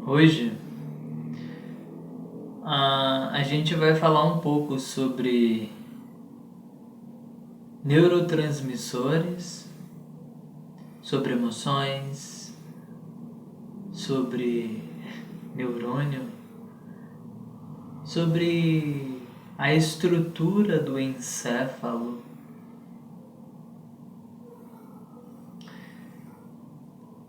Hoje a gente vai falar um pouco sobre neurotransmissores, sobre emoções, sobre neurônio, sobre a estrutura do encéfalo.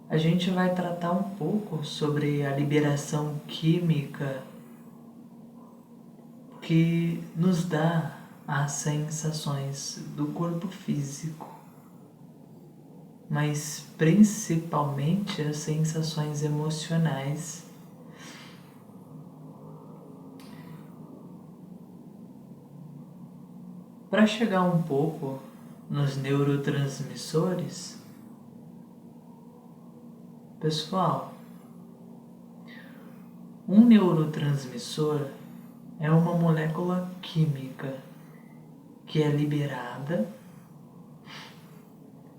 A gente vai tratar um pouco sobre a liberação química que nos dá as sensações do corpo físico, mas principalmente as sensações emocionais. Para chegar um pouco nos neurotransmissores, pessoal, um neurotransmissor é uma molécula química que é liberada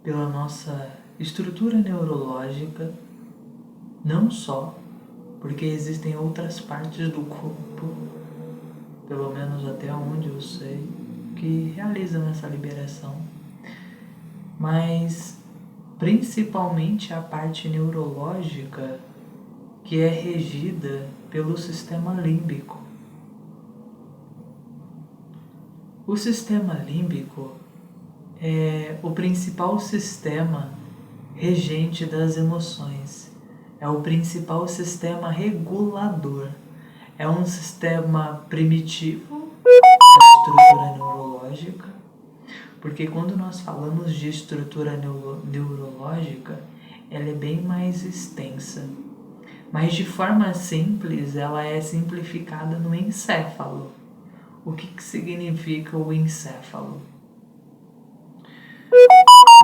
pela nossa estrutura neurológica, não só, porque existem outras partes do corpo, pelo menos até onde eu sei, que realizam essa liberação, mas principalmente a parte neurológica, que é regida pelo sistema límbico. O sistema límbico é o principal sistema regente das emoções, é o principal sistema regulador, é um sistema primitivo da estrutura neurológica, porque quando nós falamos de estrutura neurológica, ela é bem mais extensa, mas de forma simples ela é simplificada no encéfalo. O que significa o encéfalo?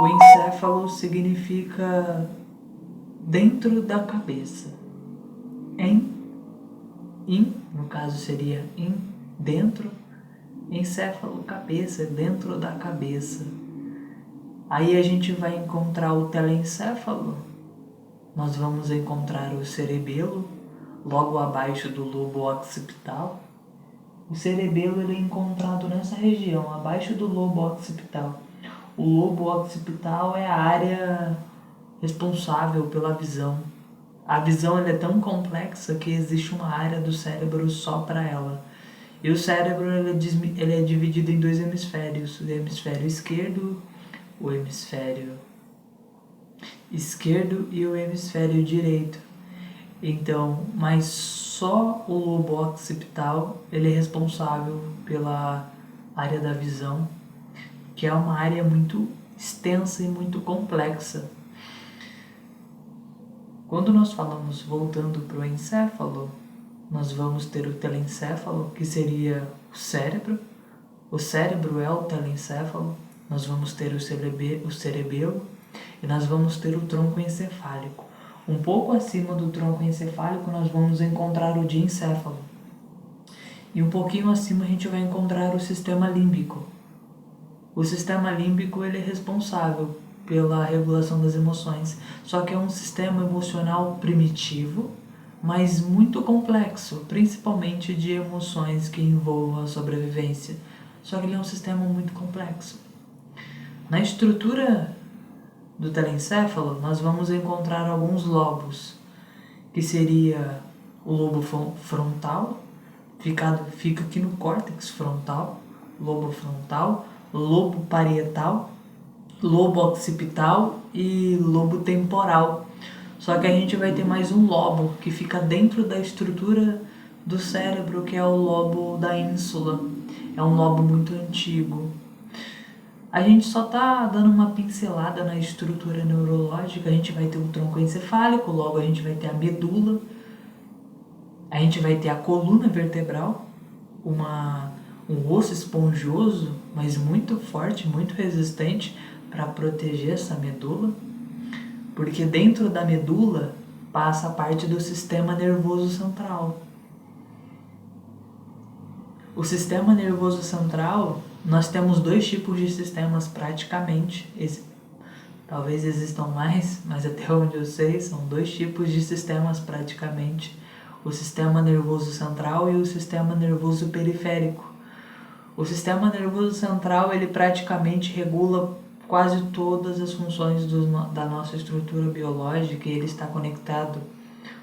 O encéfalo significa dentro da cabeça. No caso seria dentro, encéfalo, cabeça, dentro da cabeça. Aí a gente vai encontrar o telencéfalo, nós vamos encontrar o cerebelo, logo abaixo do lobo occipital. O cerebelo ele é encontrado nessa região, abaixo do lobo occipital. O lobo occipital é a área responsável pela visão. A visão ela é tão complexa que existe uma área do cérebro só para ela. E o cérebro ele é dividido em dois hemisférios, o hemisfério esquerdo e o hemisfério direito. Então, mas só o lobo occipital ele é responsável pela área da visão, que é uma área muito extensa e muito complexa. Quando nós falamos voltando para o encéfalo, nós vamos ter o telencéfalo, que seria o cérebro. O cérebro é o telencéfalo. Nós vamos ter o cerebelo e nós vamos ter o tronco encefálico. Um pouco acima do tronco encefálico nós vamos encontrar o diencéfalo. E um pouquinho acima a gente vai encontrar o sistema límbico. O sistema límbico ele é responsável pela regulação das emoções, só que é um sistema emocional primitivo, mas muito complexo, principalmente de emoções que envolvam a sobrevivência. Só que ele é um sistema muito complexo. Na estrutura do telencéfalo, nós vamos encontrar alguns lobos, que seria o lobo frontal, fica aqui no córtex frontal, lobo frontal, lobo parietal, lobo occipital e lobo temporal. Só que a gente vai ter mais um lobo que fica dentro da estrutura do cérebro, que é o lobo da ínsula. É um lobo muito antigo. A gente só está dando uma pincelada na estrutura neurológica. A gente vai ter o tronco encefálico, logo a gente vai ter a medula, a gente vai ter a coluna vertebral, um osso esponjoso, mas muito forte, muito resistente para proteger essa medula, porque dentro da medula passa a parte do sistema nervoso central. O sistema nervoso central, nós temos dois tipos de sistemas praticamente. Talvez existam mais, mas até onde eu sei, são 2 tipos de sistemas praticamente. O sistema nervoso central e o sistema nervoso periférico. O sistema nervoso central, ele praticamente regula quase todas as funções da nossa estrutura biológica, e ele está conectado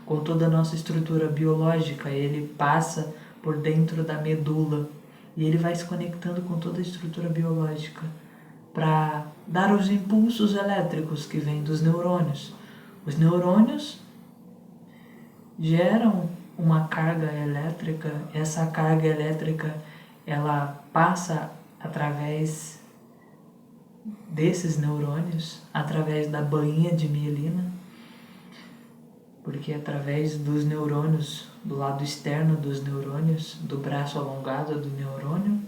com toda a nossa estrutura biológica. Ele passa por dentro da medula e ele vai se conectando com toda a estrutura biológica para dar os impulsos elétricos que vêm dos neurônios. Os neurônios geram uma carga elétrica, essa carga elétrica ela passa através desses neurônios, através da bainha de mielina, porque através dos neurônios, do lado externo dos neurônios, do braço alongado do neurônio,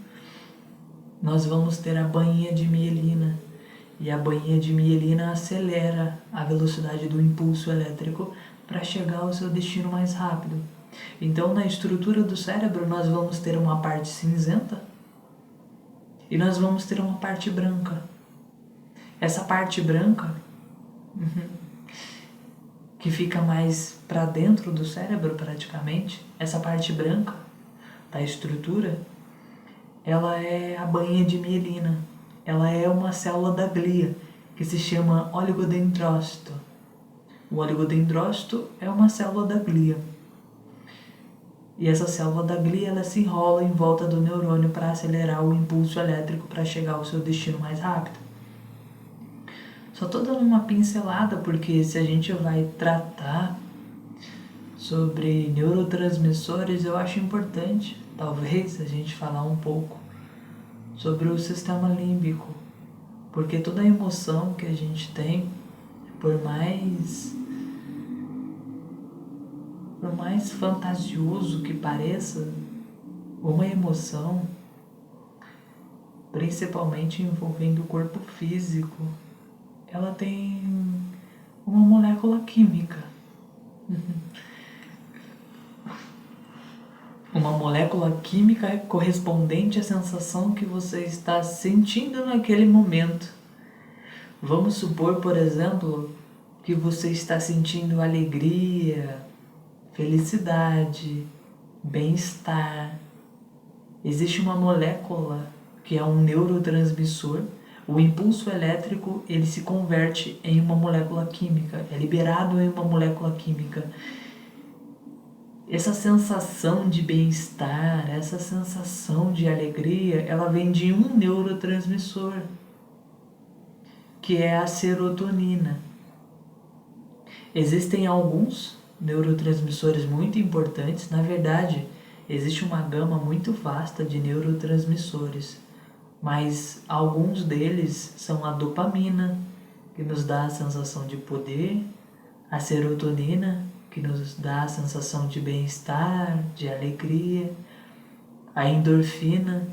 nós vamos ter a bainha de mielina, e a bainha de mielina acelera a velocidade do impulso elétrico para chegar ao seu destino mais rápido. Então, na estrutura do cérebro, nós vamos ter uma parte cinzenta e nós vamos ter uma parte branca. Essa parte branca, que fica mais para dentro do cérebro praticamente, essa parte branca da estrutura, ela é a bainha de mielina. Ela é uma célula da glia, que se chama oligodendrócito. O oligodendrócito é uma célula da glia. E essa célula da glia, ela se enrola em volta do neurônio para acelerar o impulso elétrico para chegar ao seu destino mais rápido. Só estou dando uma pincelada, porque se a gente vai tratar sobre neurotransmissores, eu acho importante, talvez, a gente falar um pouco sobre o sistema límbico. Porque toda a emoção que a gente tem, por mais fantasioso que pareça, uma emoção, principalmente envolvendo o corpo físico, ela tem uma molécula química. Uma molécula química correspondente à sensação que você está sentindo naquele momento. Vamos supor, por exemplo, que você está sentindo alegria, felicidade, bem-estar. Existe uma molécula que é um neurotransmissor. O impulso elétrico, ele se converte em uma molécula química, é liberado em uma molécula química. Essa sensação de bem-estar, essa sensação de alegria, ela vem de um neurotransmissor, que é a serotonina. Existem alguns neurotransmissores muito importantes. Na verdade, existe uma gama muito vasta de neurotransmissores, mas alguns deles são a dopamina, que nos dá a sensação de poder, a serotonina, que nos dá a sensação de bem-estar, de alegria, a endorfina,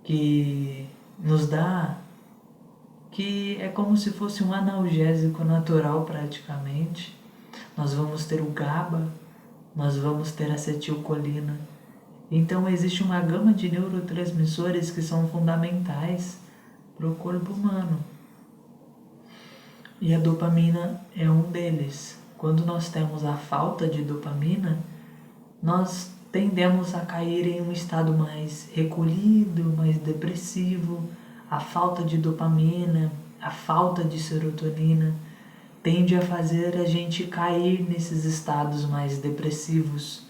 que nos dá, que é como se fosse um analgésico natural praticamente. Nós vamos ter o GABA, nós vamos ter a acetilcolina. Então existe uma gama de neurotransmissores que são fundamentais para o corpo humano. E a dopamina é um deles. Quando nós temos a falta de dopamina, nós tendemos a cair em um estado mais recolhido, mais depressivo. A falta de dopamina, a falta de serotonina tende a fazer a gente cair nesses estados mais depressivos,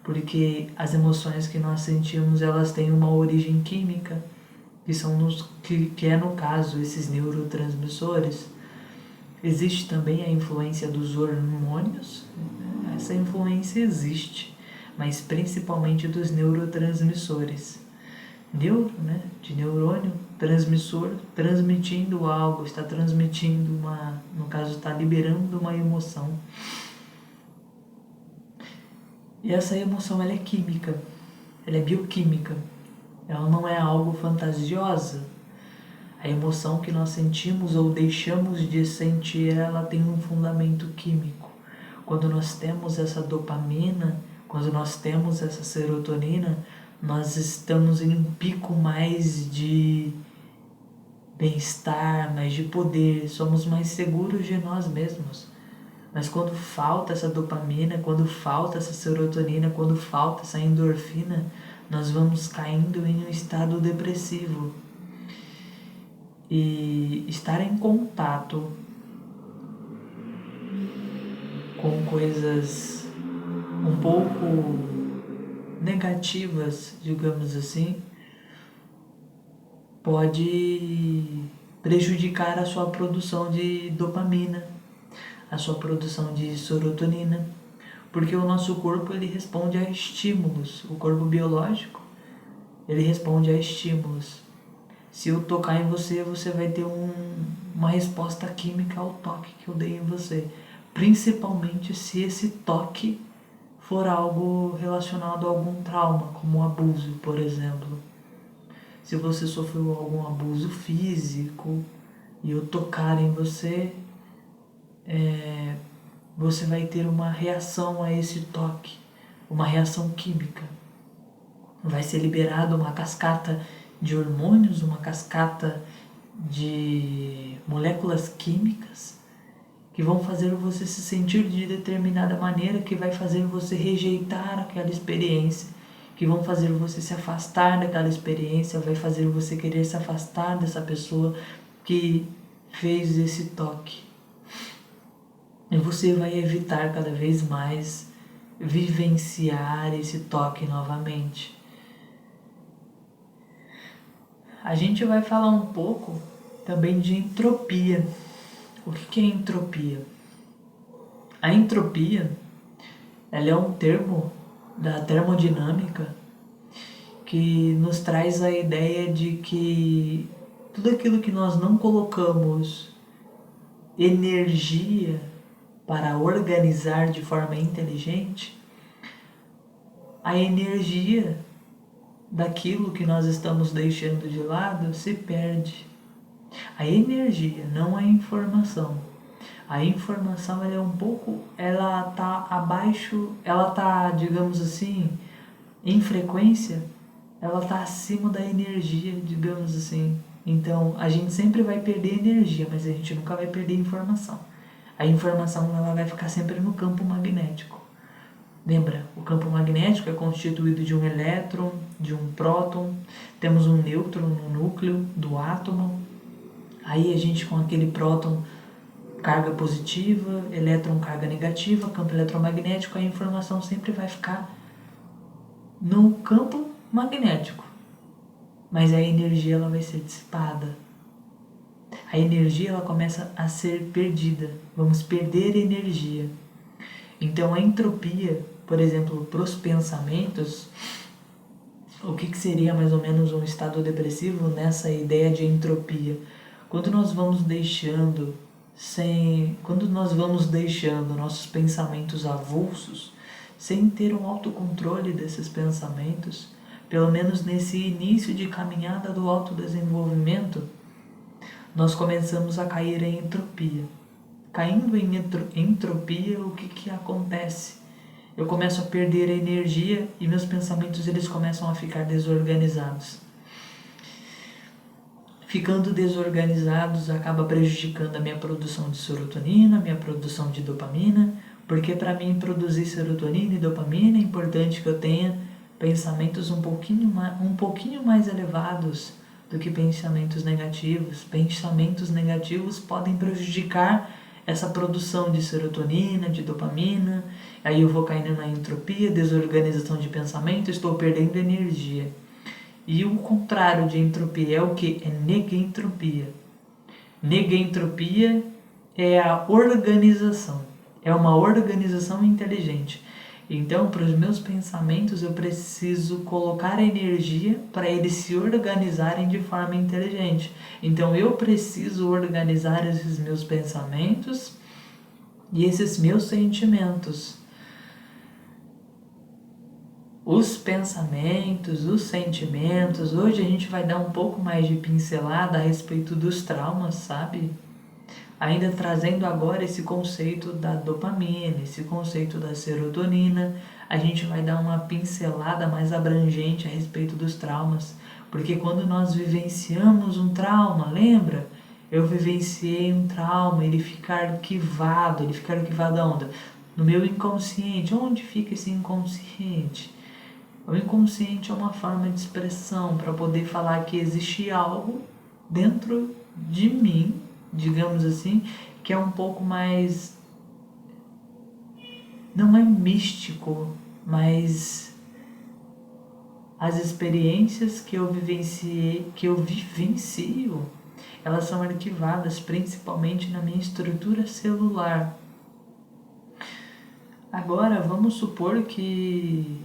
porque as emoções que nós sentimos, elas têm uma origem química, que é no caso esses neurotransmissores. Existe também a influência dos hormônios, essa influência existe, mas principalmente dos neurotransmissores. Neuro, de neurônio, transmissor, transmitindo algo, está transmitindo no caso, está liberando uma emoção. E essa emoção, ela é química, ela é bioquímica, ela não é algo fantasiosa. A emoção que nós sentimos ou deixamos de sentir, ela tem um fundamento químico. Quando nós temos essa dopamina, quando nós temos essa serotonina, nós estamos em um pico mais de bem-estar, mais de poder, somos mais seguros de nós mesmos. Mas quando falta essa dopamina, quando falta essa serotonina, quando falta essa endorfina, nós vamos caindo em um estado depressivo. E estar em contato com coisas um pouco negativas, digamos assim, pode prejudicar a sua produção de dopamina, a sua produção de serotonina, porque o nosso corpo ele responde a estímulos, o corpo biológico ele responde a estímulos. Se eu tocar em você, você vai ter uma resposta química ao toque que eu dei em você, principalmente se esse toque for algo relacionado a algum trauma, como o abuso, por exemplo. Se você sofreu algum abuso físico e eu tocar em você, você vai ter uma reação a esse toque, uma reação química. Vai ser liberada uma cascata de hormônios, uma cascata de moléculas químicas que vão fazer você se sentir de determinada maneira, que vai fazer você rejeitar aquela experiência, que vão fazer você se afastar daquela experiência, vai fazer você querer se afastar dessa pessoa que fez esse toque. E você vai evitar cada vez mais vivenciar esse toque novamente. A gente vai falar um pouco também de entropia. O que é entropia? A entropia, ela é um termo da termodinâmica que nos traz a ideia de que tudo aquilo que nós não colocamos energia para organizar de forma inteligente, a energia daquilo que nós estamos deixando de lado se perde. A energia, não a informação. A informação ela está abaixo, ela está, digamos assim, em frequência, ela está acima da energia, digamos assim. Então, a gente sempre vai perder energia, mas a gente nunca vai perder informação. A informação ela vai ficar sempre no campo magnético. Lembra, o campo magnético é constituído de um elétron, de um próton, temos um nêutron no núcleo do átomo. Aí a gente com aquele próton, carga positiva, elétron, carga negativa, campo eletromagnético, a informação sempre vai ficar no campo magnético. Mas a energia ela vai ser dissipada. A energia ela começa a ser perdida. Vamos perder energia. Então a entropia, por exemplo, para os pensamentos, o que seria mais ou menos um estado depressivo nessa ideia de entropia? Quando nós vamos deixando nossos pensamentos avulsos, sem ter um autocontrole desses pensamentos, pelo menos nesse início de caminhada do autodesenvolvimento, nós começamos a cair em entropia. Caindo em entropia, o que acontece? Eu começo a perder a energia e meus pensamentos eles começam a ficar desorganizados. Ficando desorganizados acaba prejudicando a minha produção de serotonina, minha produção de dopamina, porque para mim produzir serotonina e dopamina é importante que eu tenha pensamentos um pouquinho mais elevados do que pensamentos negativos. Pensamentos negativos podem prejudicar essa produção de serotonina, de dopamina, aí eu vou caindo na entropia, desorganização de pensamento, estou perdendo energia. E o contrário de entropia é o que? É negentropia. Negentropia é a organização, é uma organização inteligente. Então, para os meus pensamentos, eu preciso colocar energia para eles se organizarem de forma inteligente. Então, eu preciso organizar esses meus pensamentos e esses meus sentimentos. Os pensamentos, os sentimentos, hoje a gente vai dar um pouco mais de pincelada a respeito dos traumas, sabe? Ainda trazendo agora esse conceito da dopamina, esse conceito da serotonina, a gente vai dar uma pincelada mais abrangente a respeito dos traumas, Porque quando nós vivenciamos um trauma, lembra? Eu vivenciei um trauma, ele fica arquivado aonde? No meu inconsciente. Onde fica esse inconsciente? O inconsciente é uma forma de expressão para poder falar que existe algo dentro de mim, digamos assim, que é um pouco mais, não é místico, mas as experiências que eu vivencio, elas são arquivadas principalmente na minha estrutura celular. Agora, vamos supor que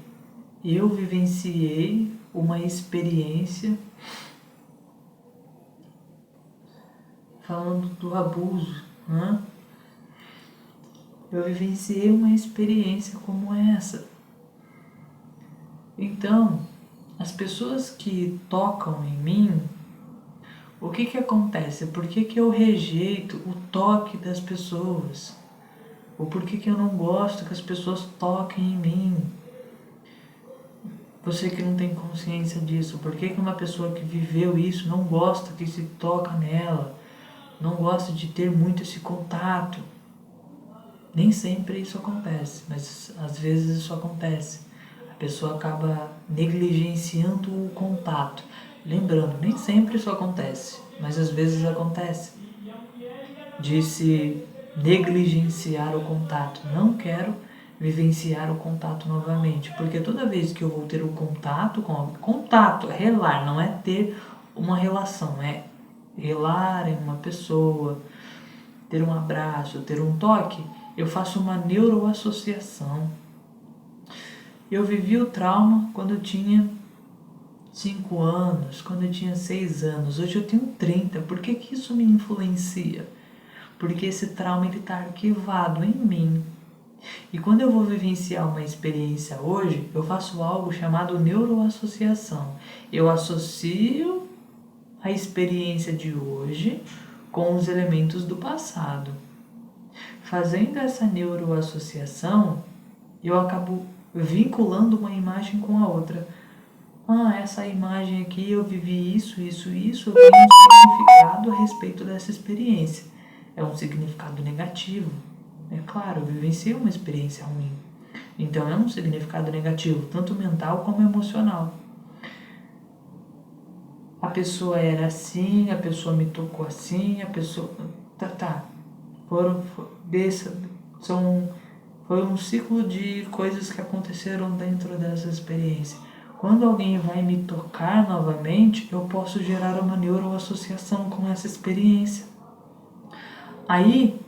eu vivenciei uma experiência, falando do abuso, né? Eu vivenciei uma experiência como essa. Então, as pessoas que tocam em mim, o que acontece? Por que eu rejeito o toque das pessoas? Ou por que eu não gosto que as pessoas toquem em mim? Você que não tem consciência disso, por que uma pessoa que viveu isso não gosta que se toca nela? Não gosta de ter muito esse contato? Nem sempre isso acontece, mas às vezes isso acontece. A pessoa acaba negligenciando o contato. Lembrando, nem sempre isso acontece, mas às vezes acontece. De se negligenciar o contato. Não quero vivenciar o contato novamente, porque toda vez que eu vou ter o contato relar, não é ter uma relação, é relar em uma pessoa, ter um abraço, ter um toque, eu faço uma neuroassociação. Eu vivi o trauma quando eu tinha 5 anos, quando eu tinha 6 anos, hoje eu tenho 30, por que isso me influencia? Porque esse trauma está arquivado em mim. E quando eu vou vivenciar uma experiência hoje, eu faço algo chamado neuroassociação. Eu associo a experiência de hoje com os elementos do passado. Fazendo essa neuroassociação, eu acabo vinculando uma imagem com a outra. Essa imagem aqui eu vivi isso, eu tenho um significado a respeito dessa experiência. É um significado negativo. É claro, eu vivenciei uma experiência ruim. Então é um significado negativo, tanto mental como emocional. A pessoa era assim, a pessoa me tocou assim, a pessoa... Foi um ciclo de coisas que aconteceram dentro dessa experiência. Quando alguém vai me tocar novamente, eu posso gerar uma neuroassociação com essa experiência. Aí,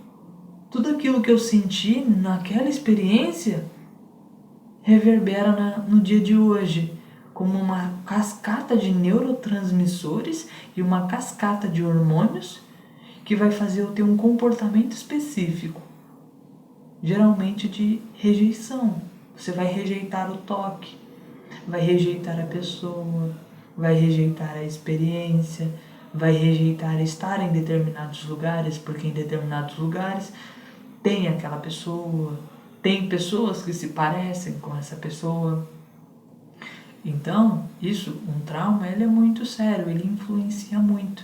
tudo aquilo que eu senti naquela experiência reverbera no dia de hoje, como uma cascata de neurotransmissores e uma cascata de hormônios que vai fazer eu ter um comportamento específico, geralmente de rejeição. Você vai rejeitar o toque, vai rejeitar a pessoa, vai rejeitar a experiência, vai rejeitar estar em determinados lugares, porque em determinados lugares tem aquela pessoa, tem pessoas que se parecem com essa pessoa. Então, um trauma, ele é muito sério, ele influencia muito.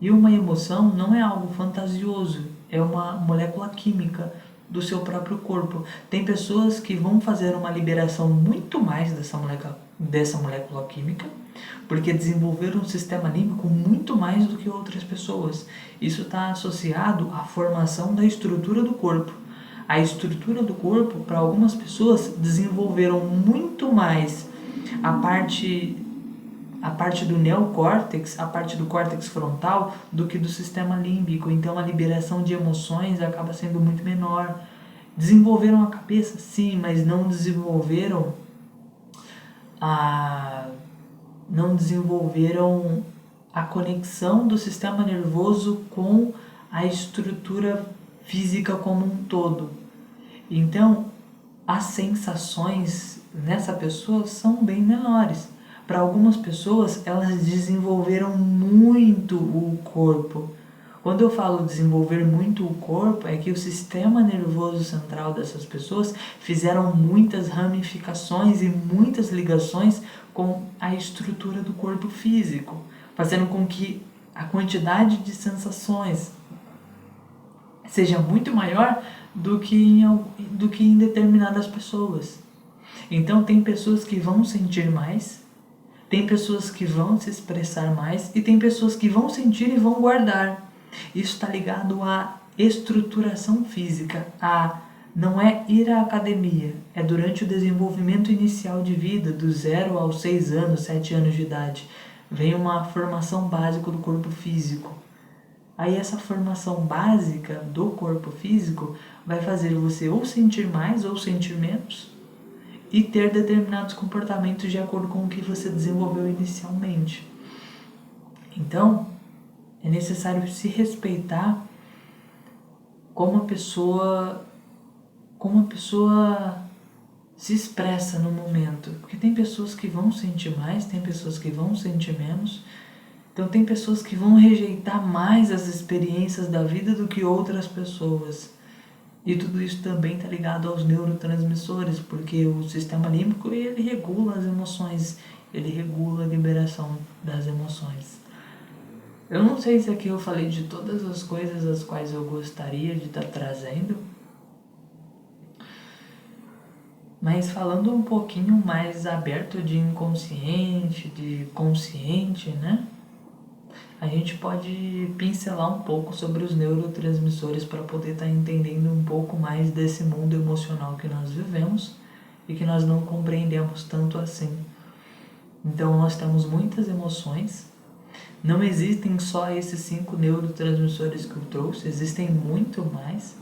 E uma emoção não é algo fantasioso, é uma molécula química do seu próprio corpo. Tem pessoas que vão fazer uma liberação muito mais dessa molécula química, porque desenvolveram um sistema límbico muito mais do que outras pessoas. Isso está associado à formação da estrutura do corpo. A estrutura do corpo, para algumas pessoas, desenvolveram muito mais a parte do neocórtex, a parte do córtex frontal, do que do sistema límbico. Então a liberação de emoções acaba sendo muito menor. Desenvolveram a cabeça? Sim, mas não desenvolveram a conexão do sistema nervoso com a estrutura física como um todo. Então, as sensações nessa pessoa são bem menores. Para algumas pessoas, elas desenvolveram muito o corpo. Quando eu falo desenvolver muito o corpo, é que o sistema nervoso central dessas pessoas fizeram muitas ramificações e muitas ligações com a estrutura do corpo físico, fazendo com que a quantidade de sensações seja muito maior do que em determinadas pessoas. Então tem pessoas que vão sentir mais, tem pessoas que vão se expressar mais e tem pessoas que vão sentir e vão guardar. Isso está ligado à estruturação física, não é ir à academia, é durante o desenvolvimento inicial de vida, do 0 aos 6 anos, 7 anos de idade, vem uma formação básica do corpo físico. Aí essa formação básica do corpo físico vai fazer você ou sentir mais ou sentir menos e ter determinados comportamentos de acordo com o que você desenvolveu inicialmente. Então, é necessário se respeitar como a pessoa se expressa no momento. Porque tem pessoas que vão sentir mais, tem pessoas que vão sentir menos. Então tem pessoas que vão rejeitar mais as experiências da vida do que outras pessoas. E tudo isso também está ligado aos neurotransmissores, porque o sistema límbico ele regula as emoções, ele regula a liberação das emoções. Eu não sei se aqui eu falei de todas as coisas as quais eu gostaria de estar trazendo, mas falando um pouquinho mais aberto de inconsciente, de consciente, né? A gente pode pincelar um pouco sobre os neurotransmissores para poder estar entendendo um pouco mais desse mundo emocional que nós vivemos e que nós não compreendemos tanto assim. Então nós temos muitas emoções. Não existem só esses 5 neurotransmissores que eu trouxe, existem muito mais.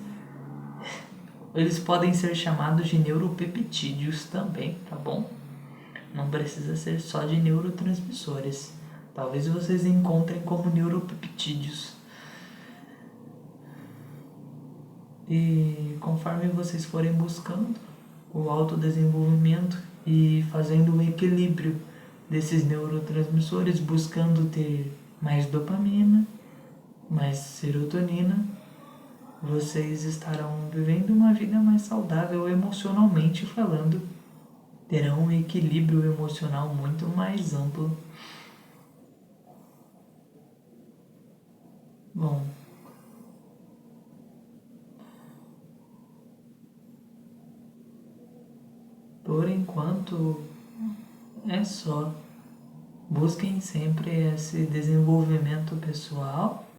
Eles podem ser chamados de neuropeptídeos também, tá bom? Não precisa ser só de neurotransmissores. Talvez vocês encontrem como neuropeptídeos. E conforme vocês forem buscando o autodesenvolvimento e fazendo o equilíbrio desses neurotransmissores, buscando ter mais dopamina, mais serotonina, vocês estarão vivendo uma vida mais saudável emocionalmente falando. Terão um equilíbrio emocional muito mais amplo. Bom, por enquanto é só. Busquem sempre esse desenvolvimento pessoal